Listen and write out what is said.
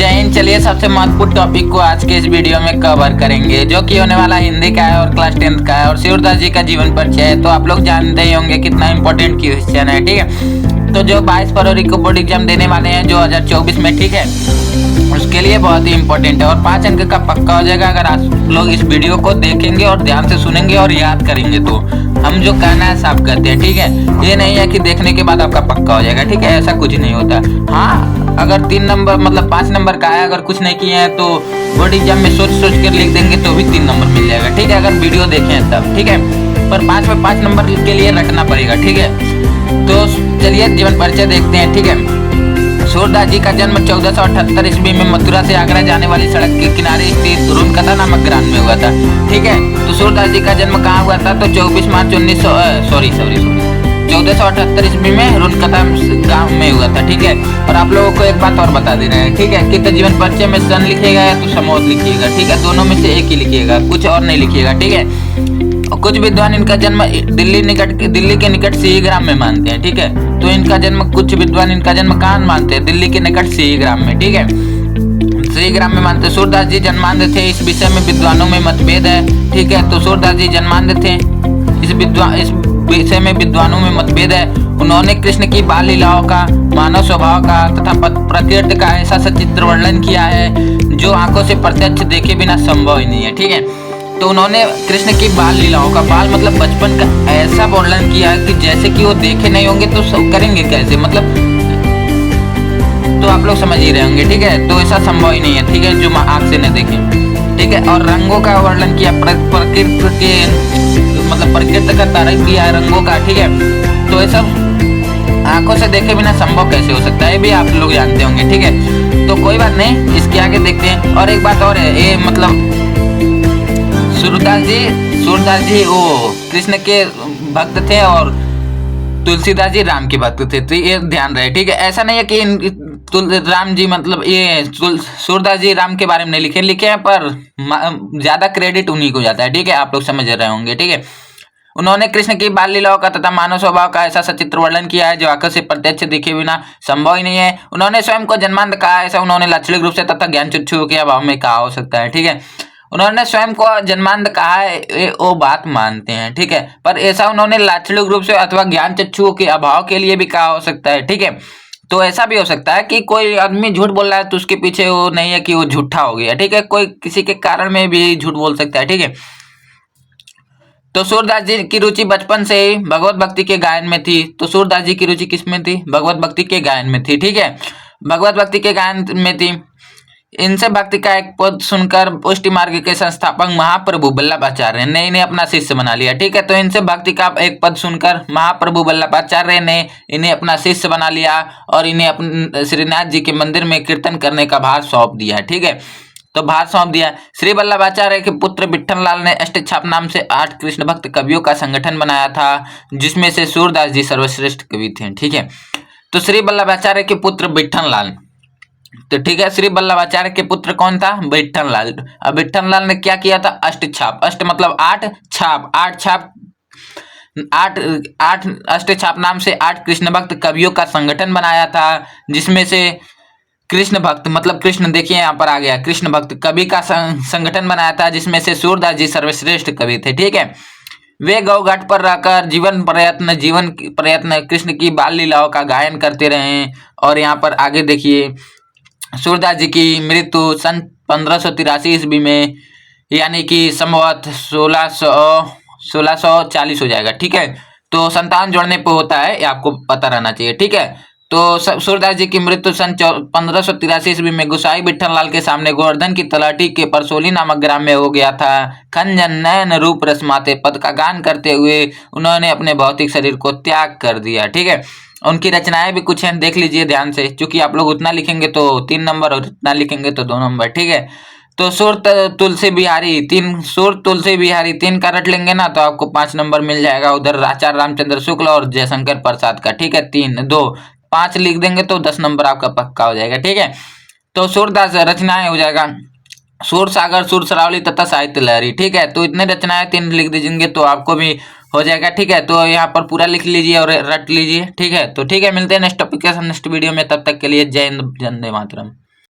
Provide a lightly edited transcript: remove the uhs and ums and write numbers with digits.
जय हिंद। चलिए सबसे महत्वपूर्ण टॉपिक को आज के इस वीडियो में कवर करेंगे, जो कि होने वाला हिंदी का है और क्लास 10th का है और सूरदास जी का जीवन परिचय है। तो आप लोग जानते ही होंगे कितना इंपॉर्टेंट क्वेश्चन है, ठीक है। तो जो 22 फरवरी को बोर्ड एग्जाम देने वाले हैं 2024 में, ठीक है, उसके लिए बहुत ही इंपॉर्टेंट है और 5 अंक का पक्का हो जाएगा अगर आप लोग इस वीडियो को देखेंगे और ध्यान से सुनेंगे और याद करेंगे। तो हम जो कहना है साफ करते हैं, ठीक है। ये नहीं है कि देखने के बाद आपका पक्का हो जाएगा, ठीक है, ऐसा कुछ नहीं होता। हाँ, अगर 3 नंबर मतलब 5 नंबर का है, अगर कुछ नहीं किए हैं तो बोर्ड एग्जाम में सोच कर लिख देंगे तो भी 3 नंबर मिल जाएगा, ठीक है, अगर वीडियो देखें तब, ठीक है। पर 5 में 5 नंबर के लिए रटना पड़ेगा, ठीक है। तो चलिए जीवन परिचय देखते हैं, ठीक है। सूरदास जी का जन्म 1478 ईस्वी में मथुरा से आगरा जाने वाली सड़क के किनारे स्थित रुनकथा नामक ग्राम में हुआ था, ठीक है। तो सूरदास जी का जन्म कहाँ हुआ था? तो 24 मार्च 1478 ईस्वी में रुनकथा गांव में हुआ था, ठीक है। और आप लोगों को एक बात और बता दे रहे हैं, ठीक है, कि तो जीवन परिचय में सन लिखिएगा या तो समोद लिखिएगा, ठीक है, दोनों में से एक ही लिखिएगा, कुछ और नहीं लिखिएगा, ठीक है। कुछ विद्वान इनका जन्म दिल्ली के निकट सिही ग्राम में मानते हैं, ठीक है। तो कुछ विद्वान इनका जन्म कहाँ मानते हैं? दिल्ली के निकट सिही ग्राम में, ठीक है, सिही ग्राम में मानते हैं। सूरदास जी जन्मांध थे, इस विषय में विद्वानों में मतभेद है, ठीक है। तो सूरदास जी जन्मांध थे, इस विषय में विद्वानों में मतभेद है। उन्होंने कृष्ण की बाल लीलाओं का, मानव स्वभाव का तथा प्रकृति का ऐसा सचित्र वर्णन किया है जो आंखों से प्रत्यक्ष देखे बिना संभव ही नहीं है, ठीक है। तो उन्होंने कृष्ण की बाल लीलाओं का, बाल मतलब बचपन का, ऐसा वर्णन किया कि जैसे कि वो देखे नहीं होंगे तो करेंगे कैसे, मतलब तो आप लोग समझ ही रहे होंगे, ठीक है। तो ऐसा संभव ही नहीं है, ठीक है, जो आंख से न देखे, ठीक है। और रंगों का वर्णन किया, प्रकृति के मतलब प्रकृति का तारीफ किया है रंगों का, ठीक है। तो ये सब आंखों से देखे बिना संभव कैसे हो सकता है, ये भी आप लोग जानते होंगे, ठीक है। तो कोई बात नहीं, इसके आगे देखते हैं। और एक बात और है, ये मतलब सूरदास जी वो कृष्ण के भक्त थे और तुलसीदास जी राम के भक्त थे, तो ये ध्यान रहे, ठीक है। ऐसा नहीं है कि राम जी मतलब ये सूरदास जी राम के बारे में नहीं लिखे हैं, पर ज्यादा क्रेडिट उन्हीं को जाता है, ठीक है, आप लोग समझ रहे होंगे, ठीक है। उन्होंने कृष्ण की बाल लीलाओं का तथा मानव स्वभाव का ऐसा सचित्र वर्णन किया है जो आंखों से प्रत्यक्ष दिखे बिना संभव ही नहीं है। उन्होंने स्वयं को जन्मांध कहा, ऐसा उन्होंने लाक्षणिक रूप से तथा ज्ञान चक्षु के अभाव में कहा हो सकता है, ठीक है। उन्होंने स्वयं को जन्मांध कहा है, वो बात मानते हैं, ठीक है, पर ऐसा उन्होंने लाक्षणिक रूप से अथवा ज्ञान चक्षु के अभाव के लिए भी कहा हो सकता है, ठीक है। तो ऐसा भी हो सकता है कि कोई आदमी झूठ बोल रहा है तो उसके पीछे वो नहीं है कि वो झूठा हो गया, ठीक है, कोई किसी के कारण में भी झूठ बोल सकता है, ठीक है। तो सूरदास जी की रुचि बचपन से ही भगवत भक्ति के गायन में थी। तो सूरदास जी की रुचि किसमें थी? भगवत भक्ति के गायन में थी, ठीक है, भगवत भक्ति के गायन में थी। इनसे भक्ति का एक पद सुनकर पुष्टि मार्ग के संस्थापक महाप्रभु वल्लभाचार्य ने इन्हें अपना शिष्य बना लिया, ठीक है। तो इनसे भक्ति का एक पद सुनकर महाप्रभु वल्लभाचार्य ने इन्हें अपना शिष्य बना लिया और इन्हें अपने श्रीनाथ जी के मंदिर में कीर्तन करने का भार सौंप दिया, ठीक है। तो भार सौंप दिया। श्री वल्लभाचार्य के पुत्र विठल लाल ने अष्टछाप नाम से 8 कृष्ण भक्त कवियों का संगठन बनाया था, जिसमें से सूरदास जी सर्वश्रेष्ठ कवि थे, ठीक है। तो श्री वल्लभाचार्य के पुत्र विठल लाल, तो ठीक है, श्री वल्लभाचार्य के पुत्र कौन था? विठल लाल। अब विठल लाल ने क्या किया था? अष्टछाप, अष्ट मतलब 8 छाप, 8 अष्टछाप नाम से 8 कृष्ण भक्त कवियों का संगठन बनाया था, जिसमें से कृष्ण भक्त मतलब कृष्ण, देखिए यहाँ पर आ गया, कृष्ण भक्त कवि का संगठन बनाया था, जिसमें से सूरदास जी सर्वश्रेष्ठ कवि थे, ठीक है। वे गौ घाट पर रहकर जीवन प्रयत्न कृष्ण की बाल लीलाओं का गायन करते रहे। और यहाँ पर आगे देखिए, सूरदास जी की मृत्यु सन 1583 ईस्वी में, यानी कि संवत 1640 हो जाएगा, ठीक है। तो संतान जोड़ने पे होता है, ये आपको पता रहना चाहिए, ठीक है। तो सूरदास जी की मृत्यु सन 1583 ईस्वी में गुसाई विठल लाल के सामने गोवर्धन की तलाटी के परसोली नामक ग्राम में हो गया था। खंजन नयन रूप रसमाते पद का गान करते हुए उन्होंने अपने भौतिक शरीर को त्याग कर दिया, ठीक है। उनकी रचनाएं भी कुछ हैं, देख लीजिए ध्यान से, क्योंकि आप लोग उतना लिखेंगे तो 3 नंबर और इतना लिखेंगे तो 2 नंबर, ठीक है। तो सुर तुलसी बिहारी 3 का रट लेंगे ना तो आपको 5 नंबर मिल जाएगा। उधर आचार्य रामचंद्र शुक्ल और जयशंकर प्रसाद का, ठीक है, 3 2 5 लिख देंगे तो 10 नंबर आपका पक्का हो जाएगा, ठीक है। तो सूरदास रचनाएं हो जाएगा सूर सागर, सुर सरावली तथा साहित्य लहरी, ठीक है। तो इतने रचनाएं 3 लिख दीजिएंगे तो आपको भी हो जाएगा, ठीक है। तो यहाँ पर पूरा लिख लीजिए और रट लीजिए, ठीक है। तो ठीक है, मिलते हैं नेक्स्ट टॉपिक के साथ नेक्स्ट वीडियो में, तब तक के लिए जय हिंद, वंदे मातरम।